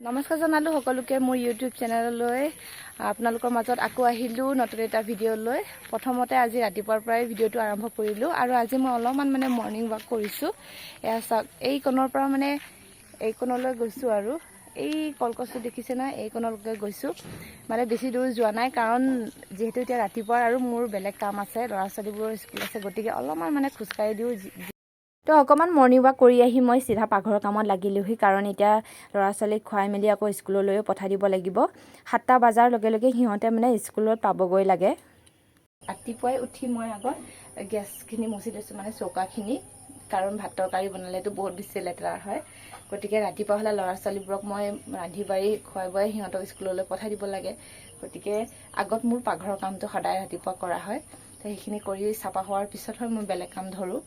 নমস্কাৰ জনালোঁ সকলোকে মোৰ ইউটিউব চেনেললৈ আপোনালোকৰ মাজত আকৌ আহিলোঁ নতুন এটা ভিডিঅ' লৈ। প্ৰথমতে আজি ৰাতিপুৱাৰ পৰাই ভিডিঅ'টো আৰম্ভ কৰিলোঁ আৰু আজি মই অলপমান মৰ্ণিং ৱাক কৰিছোঁ। এয়া চাওক, এই কোণৰ পৰা এই কোণলৈ গৈছোঁ আৰু এই কলগছটো দেখিছে না, এই কোণলৈকে গৈছোঁ। বেছি দূৰ যোৱা নাই কাৰণ যিহেতু এতিয়া ৰাতিপুৱা আৰু মোৰ বেলেগ কাম আছে, ল'ৰা ছোৱালীবোৰৰ স্কুল আছে, গতিকে অলপমান খোজকাঢ়ি দিওঁ। তো অকণমান মৰ্ণিং ৱাক কৰি আহি মই চিধা পাকঘৰৰ কামত লাগিলোহি কাৰণ এতিয়া ল'ৰা ছোৱালীক খুৱাই মেলি আকৌ স্কুললৈও পঠাই দিব লাগিব। 7টা বজাৰ লগে লগে সিহঁতে স্কুলত পাবগৈ লাগে। ৰাতিপুৱাই উঠি মই আগত গেছখিনি মচি লৈছোঁ, চৌকাখিনি, কাৰণ ভাত তৰকাৰী বনালেতো বহুত বেছি লেতেৰা হয়। গতিকে ৰাতিপুৱা হ'লে ল'ৰা ছোৱালীবোৰক মই ৰান্ধি বাঢ়ি খুৱাই বুৱাই সিহঁতক স্কুললৈ পঠাই দিব লাগে। গতিকে আগত মোৰ পাকঘৰৰ কামটো সদায় ৰাতিপুৱা কৰা হয়। তো সেইখিনি কৰি চাফা হোৱাৰ পিছতহে মই বেলেগ কাম ধৰোঁ।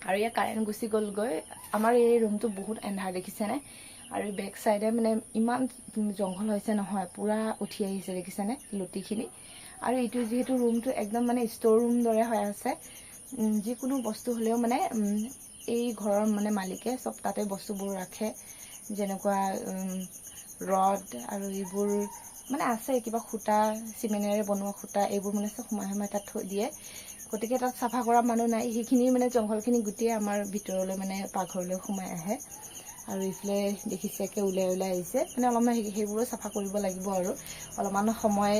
আৰু ইয়াৰ কাৰেণ্ট গুচি গ'লগৈ। আমাৰ এই ৰুমটো বহুত এন্ধাৰ দেখিছেনে, আৰু বেক চাইডে ইমান জংঘল হৈছে নহয়, পূৰা উঠি আহিছে দেখিছেনে লুটিখিনি। আৰু এইটো যিহেতু ৰুমটো একদম ষ্ট'ৰ ৰুম দৰে হৈ আছে, যিকোনো বস্তু হ'লেও এই ঘৰৰ মালিকে চব তাতে বস্তুবোৰ ৰাখে, যেনেকুৱা ৰড আৰু এইবোৰ আছে, কিবা সূতা, চিমেণ্টেৰে বনোৱা সূতা, এইবোৰ চব সোমাই তাত থৈ দিয়ে। গতিকে তাত চাফা কৰা মানুহ নাই, সেইখিনি জংঘলখিনি গোটেই আমাৰ ভিতৰলৈ পাকঘৰলৈ সোমাই আহে। আৰু এইফালে দেখিছে ওলাই আহিছে, অলপমান সেইবোৰো চাফা কৰিব লাগিব আৰু অলপমান সময়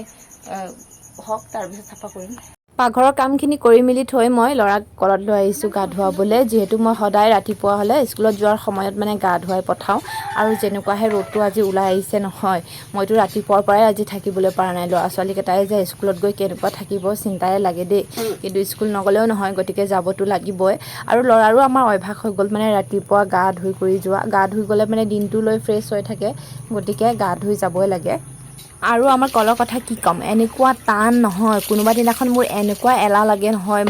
হওক, তাৰপিছত চাফা কৰিম। পাকঘৰৰ কামখিনি কৰি মেলি থৈ মই ল'ৰাক কলত লৈ আহিছোঁ গা ধুৱাবলৈ, যিহেতু মই সদায় ৰাতিপুৱা হ'লে স্কুলত যোৱাৰ সময়ত গা ধুৱাই পঠাওঁ। আৰু যেনেকুৱাহে ৰ'দটো আজি ওলাই আহিছে নহয়, মইতো ৰাতিপুৱাৰ পৰাই আজি থাকিবলৈ পৰা নাই। ল'ৰা ছোৱালীকেইটাই যে স্কুলত গৈ কেনেকুৱা থাকিব চিন্তাই লাগে দেই, কিন্তু স্কুল নগ'লেও নহয়, গতিকে যাবতো লাগিবই। আৰু ল'ৰাৰো আমাৰ অভ্যাস হৈ গ'ল ৰাতিপুৱা গা ধুই কৰি যোৱা, গা ধুই গ'লে দিনটোলৈ ফ্ৰেছ হৈ থাকে, গতিকে গা ধুই যাবই লাগে। আৰু আমাৰ কলৰ কথা কি ক'ম, এনেকুৱা টান নহয়, কোনোবা দিনাখন মোৰ এনেকুৱা এলাহ লাগে নহয়,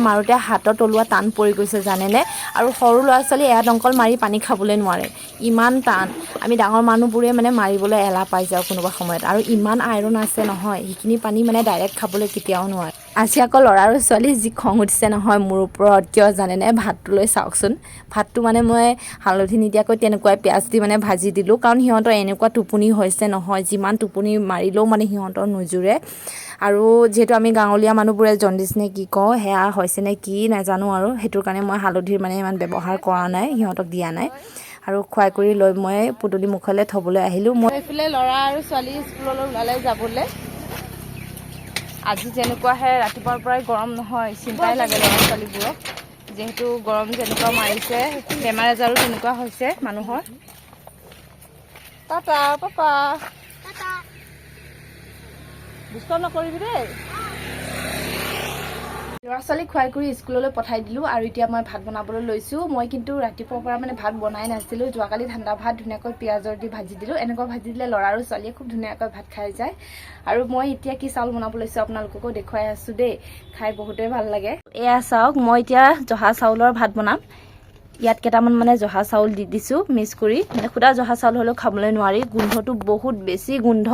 মাৰোতে হাতৰ তলুৱা টান পৰি গৈছে জানেনে। আৰু সৰু ল'ৰা ছোৱালী এয়া দংকল মাৰি পানী খাবলৈ নোৱাৰে, ইমান টান। আমি ডাঙৰ মানুহবোৰে মাৰিবলৈ এলাহ পাই যাওঁ কোনোবা সময়ত, আৰু ইমান আইৰণ আছে নহয়, সেইখিনি পানী ডাইৰেক্ট খাবলৈ কেতিয়াও নোৱাৰে। আজি আকৌ ল'ৰা আৰু ছোৱালী যি খং উঠিছে নহয় মোৰ ওপৰত, কিয় জানেনে, ভাতটো লৈ চাওকচোন। ভাতটো মই হালধি নিদিয়াকৈ তেনেকুৱাই পিঁয়াজ দি ভাজি দিলোঁ, কাৰণ সিহঁতৰ এনেকুৱা টোপনি হৈছে নহয়, যিমান টোপনি মাৰিলেও সিহঁতৰ নুজুৰে। আৰু যিহেতু আমি গাঁৱলীয়া মানুহবোৰে জণ্ডিছ নে কি কওঁ, সেয়া হৈছে নে কি নাজানো, আৰু সেইটোৰ কাৰণে মই হালধিৰ ইমান ব্যৱহাৰ কৰা নাই, সিহঁতক দিয়া নাই। আৰু খুৱাই কৰি লৈ মই পদূলি মুখলৈ থ'বলৈ আহিলোঁ। মই এইফালে ল'ৰা আৰু ছোৱালী স্কুললৈ ওলালে যাবলৈ। আজি যেনেকুৱাহে ৰাতিপুৱাৰ পৰাই গৰম নহয়, চিন্তাই লাগে ল'ৰা ছোৱালীবোৰক, যিহেতু গৰম যেনেকুৱা মাৰিছে, বেমাৰ আজাৰো তেনেকুৱা হৈছে মানুহৰ। টাটা পাপা, দুষ্ট নকৰিবি দেই। ল'ৰা ছোৱালীক খুৱাই কৰি স্কুললৈ পঠাই দিলোঁ, আৰু এতিয়া মই ভাত বনাবলৈ লৈছোঁ। মই কিন্তু ৰাতিপুৱাৰ পৰা ভাত বনাই নাছিলোঁ, যোৱাকালি ঠাণ্ডা ভাত ধুনীয়াকৈ পিঁয়াজৰ দি ভাজি দিলোঁ। এনেকুৱা ভাজি দিলে ল'ৰা আৰু ছোৱালীয়ে খুব ধুনীয়াকৈ ভাত খাই যায়। আৰু মই এতিয়া কি চাউল বনাব লৈছোঁ আপোনালোককো দেখুৱাই আছোঁ দেই, খাই বহুতেই ভাল লাগে। এয়া চাওক, মই এতিয়া জহা চাউলৰ ভাত বনাম। ইয়াত কেইটামান জহা চাউল দি দিছোঁ মিক্স কৰি, সুদা জহা চাউল হ'লেও খাবলৈ নোৱাৰি, গোন্ধটো বহুত বেছি গোন্ধ।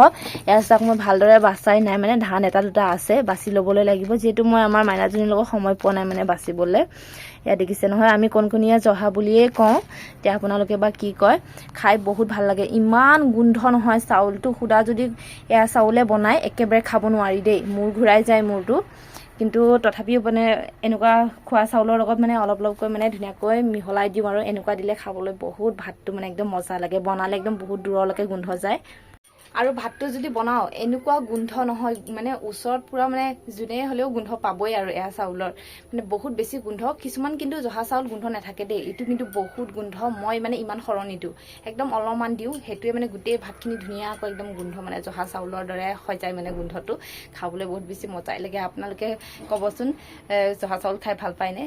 এয়া চাওক, মই ভালদৰে বাচাই নাই, ধান এটা দুটা আছে, বাছি ল'বলৈ লাগিব, যিহেতু মই আমাৰ মাইনাজনীৰ লগত সময় পোৱা নাই বাচিবলৈ। এয়া দেখিছে নহয়, আমি কণকণীয়া জহা বুলিয়েই কওঁ, এতিয়া আপোনালোকে বা কি কয়। খাই বহুত ভাল লাগে, ইমান গোন্ধ নহয়, চাউলটো সুদা যদি এয়া চাউলে বনাই একেবাৰে খাব নোৱাৰি দেই, মূৰ ঘূৰাই যায় মূৰটো। কিন্তু তথাপিও এনেকুৱা খোৱা চাউলৰ লগত অলপ অলপকৈ ধুনীয়াকৈ মিহলাই দিওঁ, আৰু এনেকুৱা দিলে খাবলৈ বহুত ভাতটো একদম মজা লাগে, বনালে একদম বহুত দূৰলৈকে গোন্ধ যায়। আৰু ভাতটো যদি বনাওঁ এনেকুৱা গোন্ধ নহয়, ওচৰত পূৰা যোনে হ'লেও গোন্ধ পাবই। আৰু এয়া চাউলৰ বহুত বেছি গোন্ধ, কিছুমান কিন্তু জহা চাউল গোন্ধ নাথাকে দেই, এইটো কিন্তু বহুত গোন্ধ। মই ইমান সৰহ নিদিওঁ, একদম অলপমান দিওঁ, সেইটোৱে গোটেই ভাতখিনি ধুনীয়াকৈ একদম গোন্ধ জহা চাউলৰ দৰে হৈ যায়, গোন্ধটো খাবলৈ বহুত বেছি মজাই লাগে। আপোনালোকে ক'বচোন, জহা চাউল খাই ভাল পায়নে?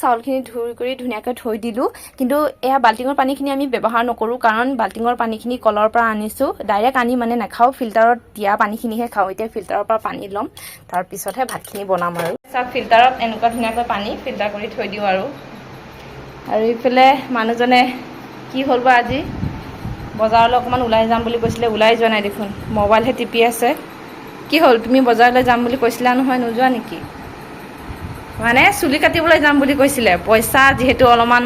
চাউলখিনি ধুই কৰি ধুনীয়াকৈ থৈ দিলোঁ, কিন্তু এয়া বাল্টিঙৰ পানীখিনি আমি ব্যৱহাৰ নকৰোঁ, কাৰণ বাল্টিঙৰ পানীখিনি কলৰ পৰা আনিছোঁ, ডাইৰেক্ট আনি নাখাওঁ, ফিল্টাৰত দিয়া পানীখিনিহে খাওঁ। এতিয়া ফিল্টাৰৰ পৰা পানী ল'ম, তাৰপিছতহে ভাতখিনি বনাম। আৰু চাওক, ফিল্টাৰত এনেকুৱা ধুনীয়াকৈ পানী ফিল্টাৰ কৰি থৈ দিওঁ। আৰু ইফালে মানুহজনে কি হ'ল বা আজি বজাৰলৈ অকণমান ওলাই যাম বুলি কৈছিলে, ওলাই যোৱা নাই দেখোন, মোবাইলহে টিপি আছে। কি হ'ল, তুমি বজাৰলৈ যাম বুলি কৈছিলা নহয়, নোযোৱা নেকি? চুলি কাটিবলৈ যাম বুলি কৈছিলে, পইচা যিহেতু অলপমান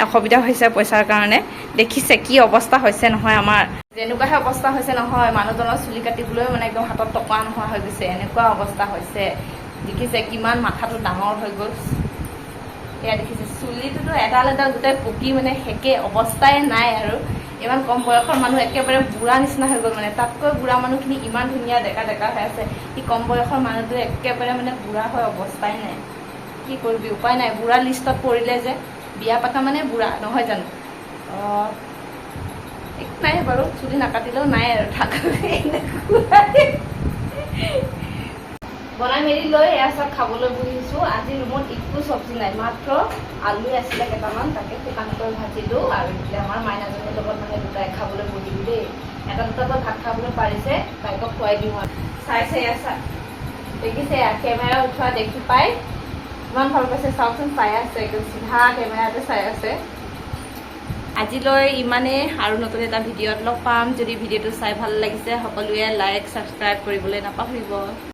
অসুবিধা হৈছে পইচাৰ কাৰণে, দেখিছে কি অৱস্থা হৈছে নহয় আমাৰ। তেনেকুৱাহে অৱস্থা হৈছে নহয়, মানুহজনৰ চুলি কাটিবলৈ মানে একদম হাতত টকা নোহোৱা হৈ গৈছে, এনেকুৱা অৱস্থা হৈছে। দেখিছে কিমান মাথাটো ডাঙৰ হৈ গ'ল, এয়া দেখিছে চুলিটোতো এডাল এডাল গোটেই পকি মানে সেকে অৱস্থাই নাই আৰু। ইমান কম বয়সৰ মানুহ একেবাৰে বুঢ়া নিচিনা হৈ গ'ল, মানে তাতকৈ বুঢ়া মানুহখিনি ইমান ধুনীয়া ডেকা ডেকা হৈ আছে, সি কম বয়সৰ মানুহটো একেবাৰে মানে বুঢ়া হৈ অৱস্থাই নাই। কি কৰিবি, উপায় নাই, বুঢ়া লিষ্টত পৰিলে যে, বিয়া পতা মানে বুঢ়া নহয় জানো। একো নাই বাৰু, চুলি নাকাটিলেও নাই আৰু থাক। বনাই মেলি লৈ এয়া চব খাবলৈ বহিছোঁ। আজি ৰুমত একো চব্জি নাই, মাত্ৰ আলু আছিলে কেইটামান, তাকে শুকানকৈ ভাজিলোঁ আৰু এতিয়া আমাৰ মাইনাজনীৰ লগত মানে দুটাই খাবলৈ বহিলোঁ দেই। এটা দুটাকৈ ভাত খাবলৈ পাৰিছে, তাইক খুৱাই দিওঁ আৰু। চাইছে এয়া দেখিছে, কেমেৰা উঠোৱা দেখি পাই ইমান ভাল পাইছে, চাওকচোন চাই আছে, একদম চিধা কেমেৰাতে চাই আছে। আজিলৈ ইমানেই, আৰু নতুন এটা ভিডিঅ'ত লগ পাম। যদি ভিডিঅ'টো চাই ভাল লাগিছে সকলোৱে লাইক ছাবস্ক্ৰাইব কৰিবলৈ নাপাহৰিব।